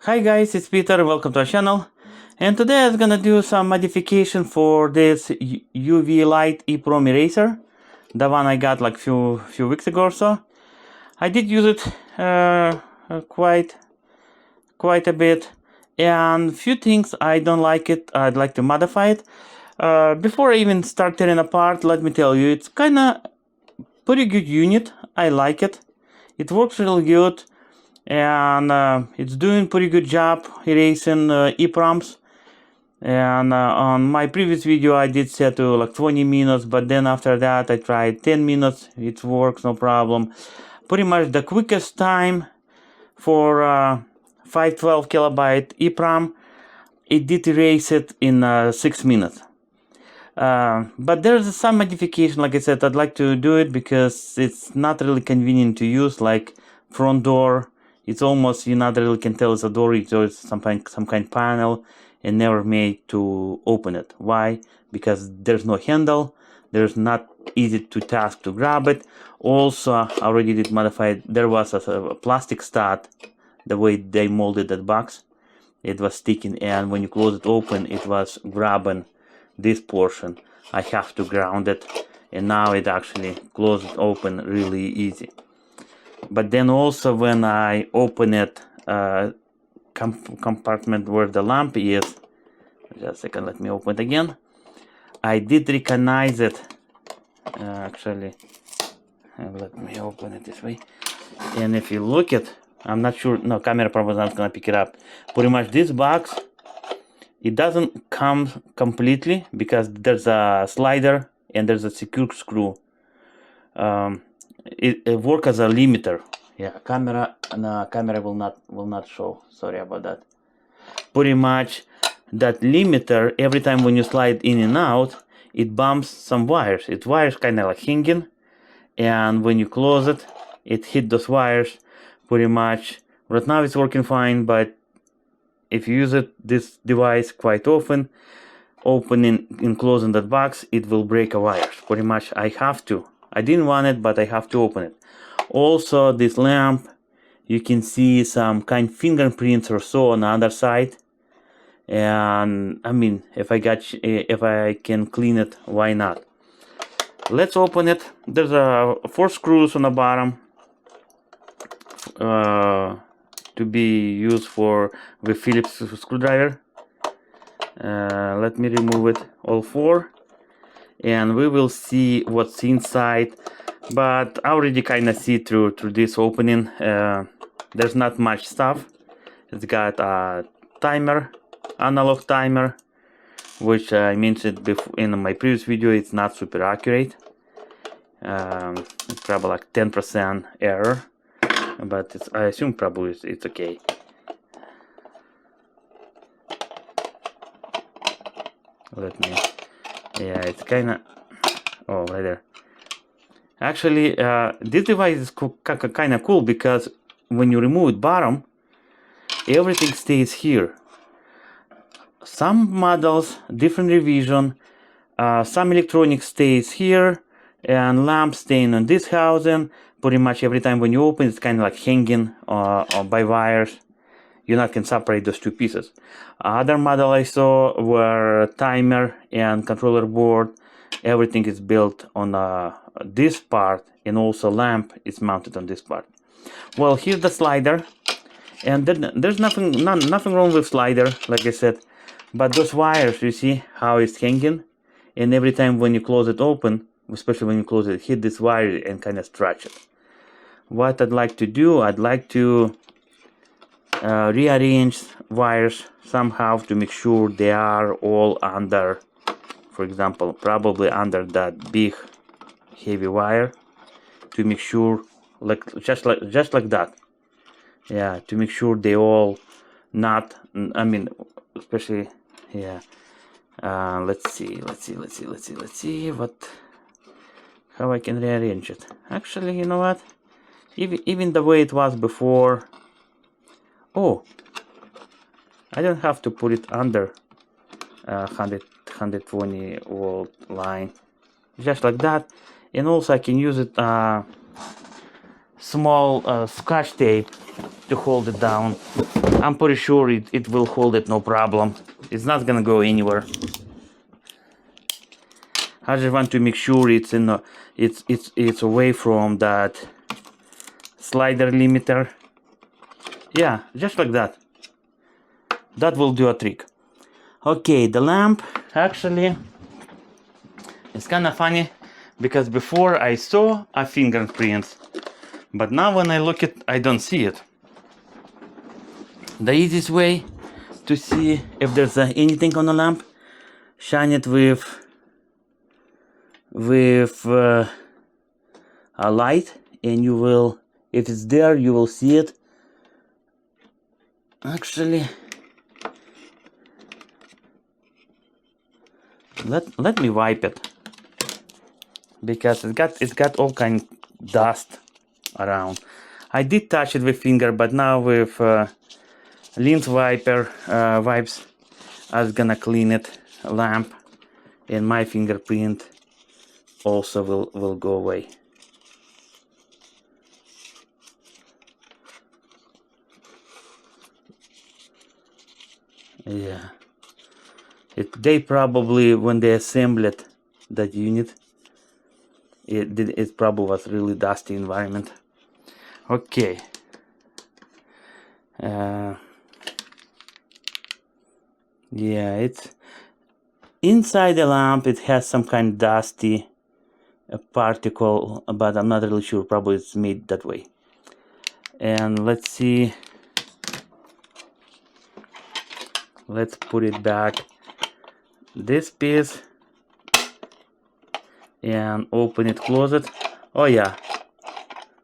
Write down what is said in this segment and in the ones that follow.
Hi guys, it's Peter, welcome to our channel. And today I'm gonna do some modification for this UV light EPROM eraser, the one I got like few weeks ago or so. I did use it quite a bit, and few things I don't like it. I'd like to modify it. Before I even start tearing apart, let me tell you, it's kinda pretty good unit. I like it. It works really good. And it's doing pretty good job erasing EPROMs. And on my previous video I did set to like 20 minutes, but then after that I tried 10 minutes. It works no problem. Pretty much the quickest time for 512 kilobyte EPROM, it did erase it in 6 minutes. But there's some modification. Like I said, I'd like to do it because it's not really convenient to use, like front door. It's almost, you not really can tell it's a door, it's some kind of panel, and never made to open it. Why? Because there's no handle, there's not easy to task to grab it. Also, I already did modify it. There was a plastic stud, the way they molded that box, it was sticking, and when you close it open, it was grabbing this portion. I have to ground it, and now it actually closes open really easy. But then also when I open it, compartment where the lamp is, just a second, let me open it again. I did recognize it. Actually, let me open it this way. And if you look at, I'm not sure, no, camera probably not gonna pick it up. Pretty much this box, it doesn't come completely because there's a slider and there's a secure screw. It works as a limiter. Yeah, camera will not show. Sorry about that. Pretty much that limiter, every time when you slide in and out, it bumps some wires. It wires kind of like hanging, and when you close it, it hit those wires. Pretty much right now it's working fine, but if you use this device quite often, opening and closing that box, it will break a wire. Pretty much I have to. I didn't want it, but I have to open it. Also, this lamp, you can see some kind of fingerprints or so on the other side. And I mean, if I can clean it, why not? Let's open it. There's 4 screws on the bottom to be used for the Phillips screwdriver. Let me remove it, all 4. And we will see what's inside, but I already kind of see through this opening. There's not much stuff. It's got a timer, analog timer, which I mentioned before in my previous video. It's not super accurate. It's probably like 10% error, but I assume probably it's okay. Let me. Yeah, it's kind of, oh, right there. Actually, this device is kind of cool because when you remove it bottom, everything stays here. Some models, different revision, some electronics stays here, and lamps staying on this housing. Pretty much every time when you open, it's kind of like hanging by wires. You not can separate those 2 pieces. Other model I saw were timer and controller board. Everything is built on this part, and also lamp is mounted on this part. Well, here's the slider, and then there's nothing wrong with slider, like I said, but those wires, you see how it's hanging, and every time when you close it open, especially when you close it, hit this wire and kind of stretch it. What I'd like to do, I'd like to rearrange wires somehow to make sure they are all under, for example, probably under that big heavy wire, to make sure, like just like that. Yeah, to make sure they all not, I mean, especially, yeah. Let's see what, how I can rearrange it. Actually, you know what, even the way it was before. Oh, I don't have to put it under 120 volt line, just like that. And also I can use it small scotch tape to hold it down. I'm pretty sure it will hold it no problem. It's not gonna go anywhere. I just want to make sure it's in it's away from that slider limiter. Yeah, just like that. That will do a trick. Okay, the lamp actually it's kind of funny because before I saw a fingerprint, but now when I look at I don't see it. The easiest way to see if there's anything on the lamp, shine it with a light, and you will, if it's there, you will see it. Actually, let me wipe it because it's got all kind of dust around. I did touch it with finger, but now with lint wipes, I was gonna clean it. Lamp and my fingerprint also will go away. Yeah, they probably, when they assembled that unit, it probably was really dusty environment. Okay. Yeah, it's inside the lamp. It has some kind of dusty particle, but I'm not really sure. Probably it's made that way. And let's see. Let's put it back. This piece and open it, close it. Oh yeah.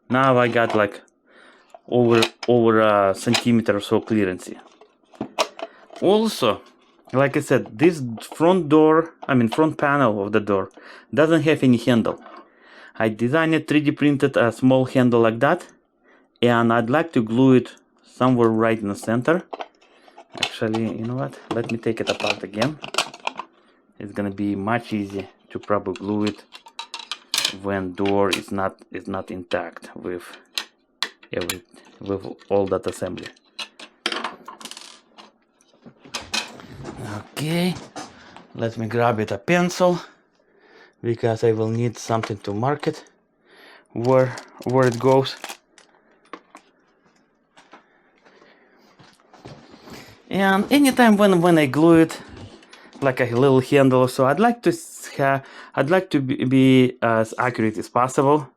Now I got like over a centimeter or so clearance. Also, like I said, this front panel of the door doesn't have any handle. I designed it, 3D printed a small handle like that, and I'd like to glue it somewhere right in the center. Actually, you know what? Let me take it apart again. It's gonna be much easier to probably glue it when door is not intact with all that assembly. Okay, let me grab it a pencil because I will need something to mark it where it goes. And anytime when I glue it, like a little handle, so I'd like to be as accurate as possible.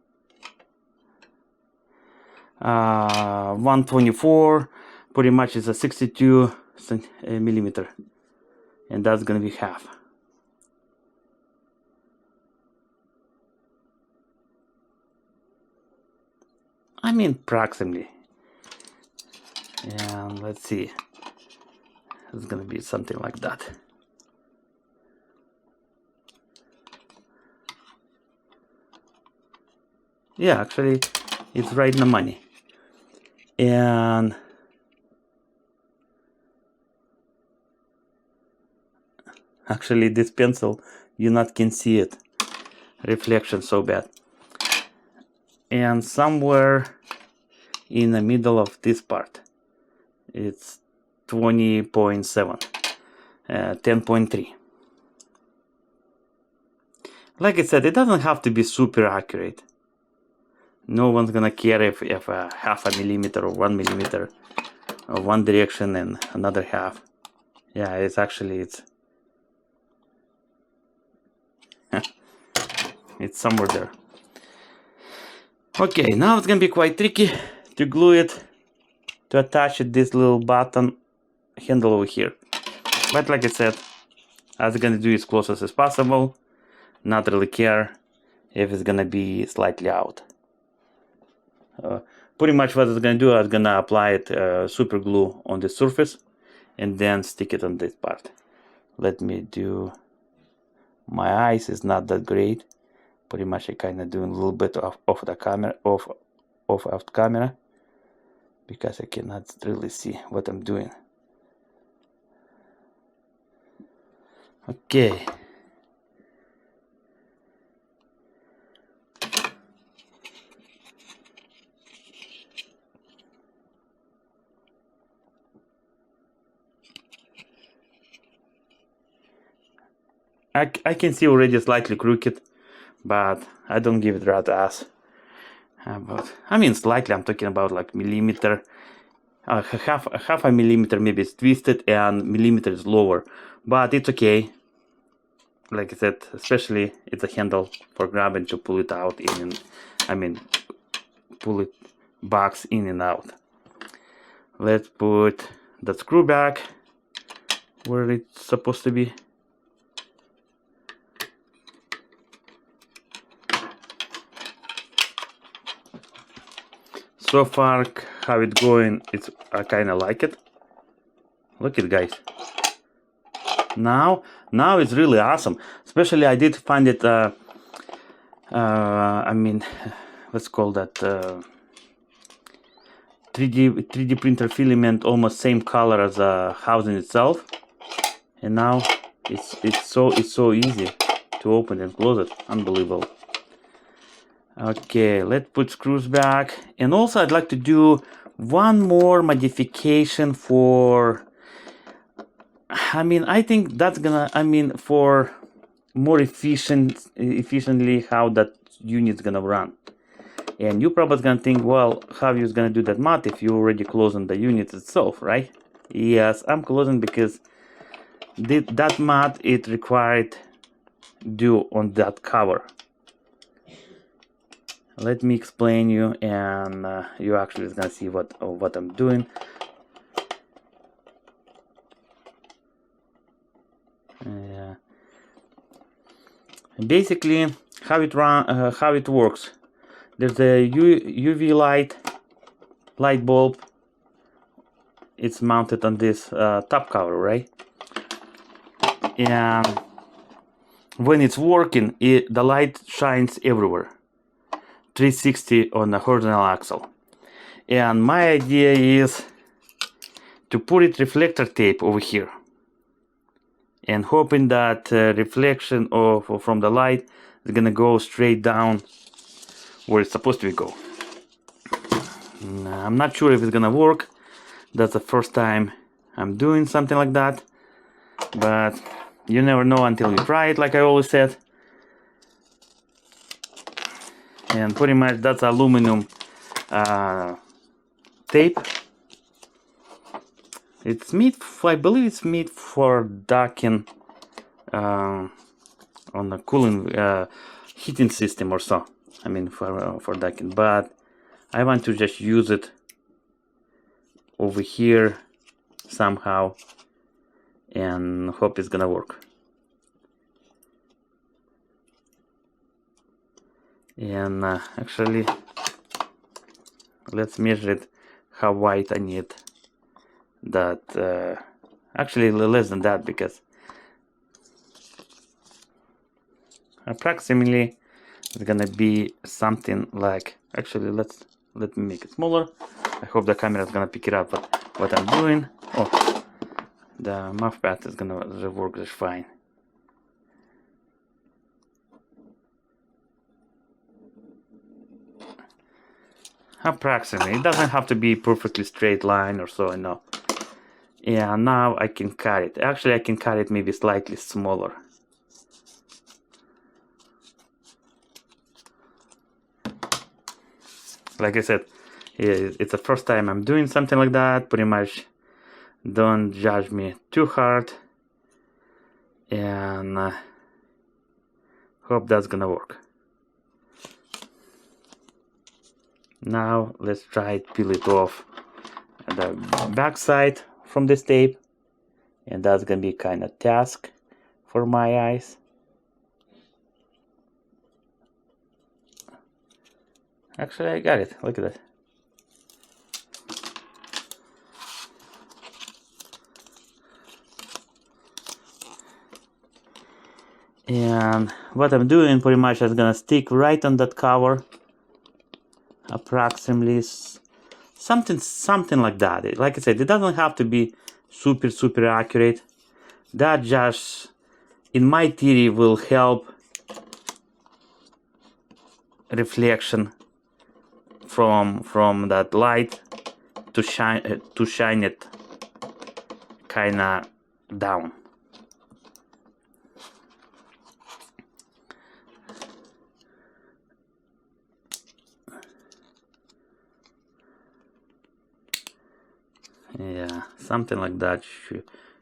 124 pretty much is a 62 millimeter, and that's gonna be half. I mean approximately. And let's see, it's gonna be something like that. Yeah, actually it's right in the money. And actually this pencil, you not can see it, reflection so bad. And somewhere in the middle of this part, it's 20.7, 10.3. Like I said, it doesn't have to be super accurate. No one's gonna care if half a millimeter or 1 millimeter of one direction and another half. Yeah, it's it's somewhere there. Okay, now it's gonna be quite tricky to glue it, to attach it, this little button handle over here. But like I said, I was gonna do it as close as possible, not really care if it's gonna be slightly out. Pretty much what I was gonna do, I was gonna apply it super glue on the surface and then stick it on this part. Let me do, my eyes is not that great. Pretty much I kind of doing a little bit off the camera, off camera, because I cannot really see what I'm doing. Okay. I can see already slightly crooked, but I don't give it rat ass. But I mean slightly, I'm talking about like millimeter, half a millimeter maybe it's twisted and millimeter is lower, but it's okay. Like I said, especially it's a handle for grabbing to pull it out in, I mean pull it box in and out. Let's put the screw back where it's supposed to be. So far, how it's going, I kind of like it. Look at it, guys. Now it's really awesome. Especially I did find it. I mean, let's call that 3D printer filament, almost same color as the housing itself. And now it's so easy to open and close it. Unbelievable. Okay, let's put screws back. And also I'd like to do one more modification for, I mean, I think that's gonna, I mean, for more efficiently how that unit's gonna run. And you probably gonna think, well, how you gonna do that mod if you already closing the unit itself, right? Yes, I'm closing because that mod it required do on that cover. Let me explain you, and you actually is gonna see what I'm doing. Basically, how it works. There's a UV light bulb. It's mounted on this top cover, right? And when it's working, the light shines everywhere. 360 on the horizontal axle. And my idea is to put it reflector tape over here, and hoping that reflection from the light is gonna go straight down where it's supposed to go. I'm not sure if it's gonna work. That's the first time I'm doing something like that, but you never know until you try it, like I always said. And pretty much that's aluminum tape. It's made, I believe it's made for docking on the cooling heating system or so. I mean for docking, but I want to just use it over here somehow and hope it's gonna work. And actually, let's measure it, how wide I need that. Actually less than that, because approximately it's gonna be something like, actually let me make it smaller. I hope the camera is gonna pick it up what I'm doing. Oh, the mouth pad is gonna work just fine. Approximately, it doesn't have to be perfectly straight line or so, I know. Yeah, now I can cut it. Actually, I can cut it maybe slightly smaller. Like I said, it's the first time I'm doing something like that. Pretty much, don't judge me too hard, and hope that's gonna work. Now let's try to peel it off the back side from this tape, and that's gonna be kind of task for my eyes. Actually, I got it. Look at that. And what I'm doing pretty much is gonna stick right on that cover, approximately something like that. Like I said, it doesn't have to be super accurate. That just, in my theory, will help reflection from that light to shine it kinda down. Yeah, something like that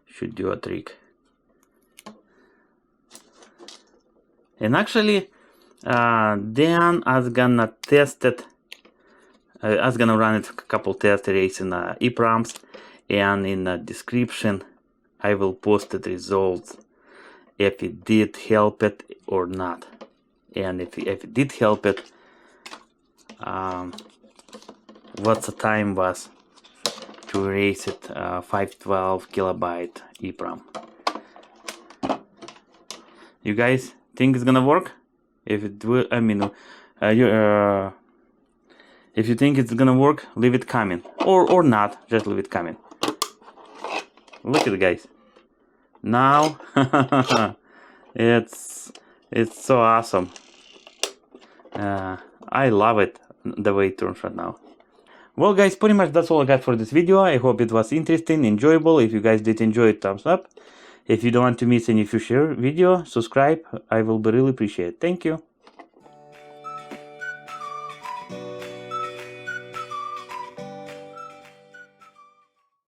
should do a trick. And actually, then I was gonna test it. I was gonna run it a couple test erasing EPROMs, and in the description I will post the results if it did help it or not. And if it did help it, what the time was to erase it, 512 kilobyte EPROM. You guys think it's gonna work? If it will, I mean, if you think it's gonna work, leave it comment, or not, just leave it comment. Look at it, guys. Now it's so awesome. I love it the way it turns right now. Well, guys, pretty much that's all I got for this video. I hope it was interesting, enjoyable. If you guys did enjoy it, thumbs up. If you don't want to miss any future video, subscribe. I will be really appreciate it. Thank you.